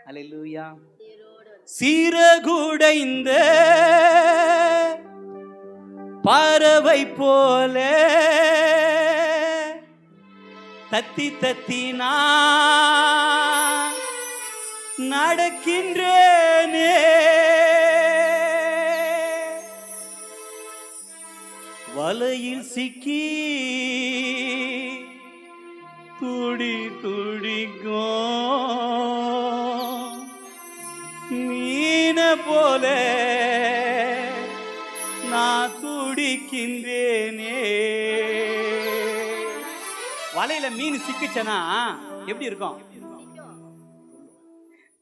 அல்லேலூயா. சீரகுடைந்த பறவை போல தத்தி தத்தி நான் நடக்கின்றேனே, வலையில் சிக்கி துடி துடிக்கும் மீன போல நான் துடிக்கின்றேனே. வலையில மீன் சிக்கிச்சனா எப்படி இருக்கும்?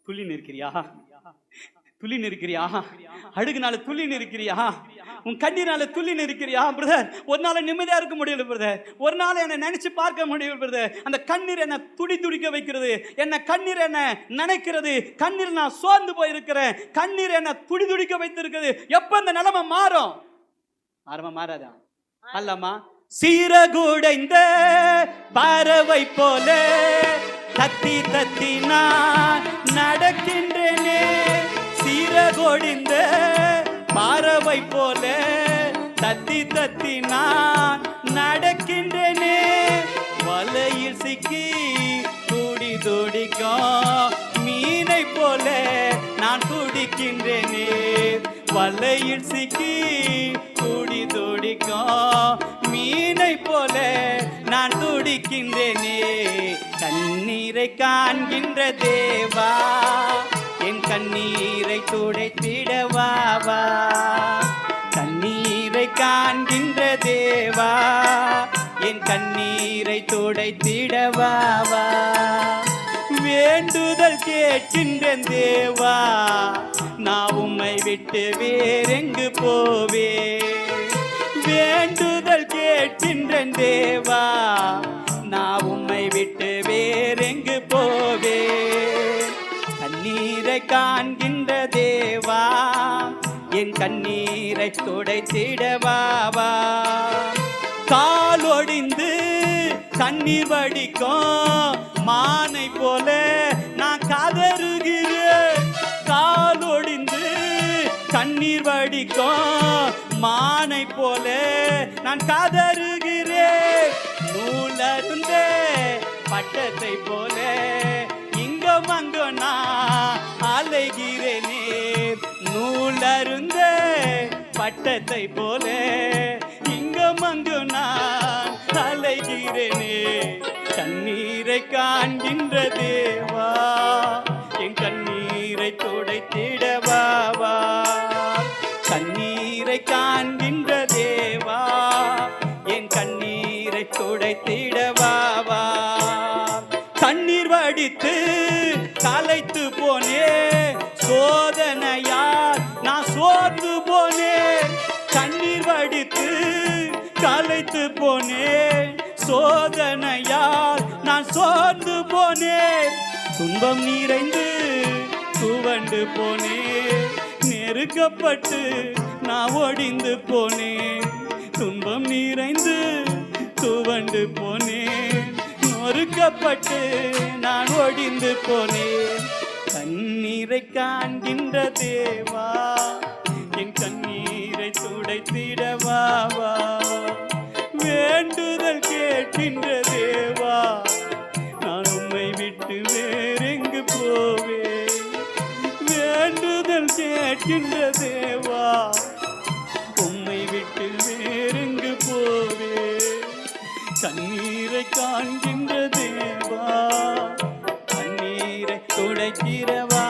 துள்ளி நிற்கிறியா? துள்ளி நிற்கிறியா? அழுகுனால துள்ளி நிற்கிறியா? உன் கண்ணீரால துள்ளி நிற்கிறியா? பிரதர், ஒரு நாள் நிம்மதியா இருக்க முடியல பிரதர். ஒரு நாள் என்னை நினைச்சு பார்க்க முடியல பிரதர். அந்த கண்ணீர் என்ன துடி துடிக்க வைக்கிறது. என்ன கண்ணீர் என்ன நினைக்கிறது. கண்ணீர் நான் சோர்ந்து போயிருக்கிறேன். கண்ணீர் என்ன துடி துடிக்க வைத்திருக்கிறது. எப்ப அந்த நிலைமை மாறும்? மாறாதா? அல்லம்மா, சீரகுடைந்த பறவை போல தத்தி தத்தி நான் நடக்கின்றேனே, சீரகுடைந்த பறவை போல தத்தி தத்தி நான் நடக்கின்றேனே, வலையில் சிக்கி துடி துடிக்கும் மீனை போல நான் துடிக்கின்றேனே, வலையில் சிக்கி துடி துடிக்கும் மீனை போல நான் துடிக்கின்றேனே. கண்ணீரை காண்கின்ற தேவா, என் கண்ணீரை துடைத்திடவாவா. கண்ணீரை காண்கின்ற தேவா, என் கண்ணீரை துடைத்திடவாவா. வேண்டுதல் கேட்கின்ற தேவா, நான் உம்மை விட்டு வேறெங்கு போவே. வேண்டுதல் கேட்கின்ற தேவா, நான் உம்மை விட்டு வேறெங்கு போவே. கண்ணீரை காண்கின்ற தேவா, என் கண்ணீரை துடைத்திடவாவா. காலொடிந்து கண்ணீர் வடிக்கும் மானை போல நான் கதறுகிறேன். காலொடிந்து கண்ணீர் வடிக்கும் மானை போல நான் கதறுகிறேன். நூலருந்த பட்டத்தை போல இங்கும் அங்கும் நான் அலைகிறேனே. நூலருந்த பட்டத்தை போல இங்கும் அங்கும் நான் அலைகிறேனே. கண்ணீரை காண்கின்ற தேவா, என் கண்ணீரை துடைத்திடவாவா. கண்ணீரை காண்கின்ற தேவா, என் கண்ணீரை துடைத்திடவாவா. கண்ணீர் வடித்து கலைத்து போனே, சோதனையால் நான் சோர்ந்து போனே. கண்ணீர் வடித்து கலைத்து போனே, சோதனையால் நான் சோர்ந்து போனே. துன்பம் நிறைந்து துவண்டு போனே, நெருக்கப்பட்டு நான் ஒடிந்து போனேன். துன்பம் நிறைந்து துவண்டு போனேன், நொறுக்கப்பட்டு நான் ஒடிந்து போனேன். கண்ணீரை காண்கின்ற தேவா, என் கண்ணீரை துடைத்திடவாவா. வேண்டுதல் கேட்கின்ற தேவா, நான் உம்மை விட்டு வேறெங்கு போவேன். வேண்டுதல் கேட்கின்ற தேவா, உம்மை விட்டு வேறெங்கு போவேன். கண்ணீரை காண்கின்ற தேவா, கண்ணீரை துடைக்கிறவா.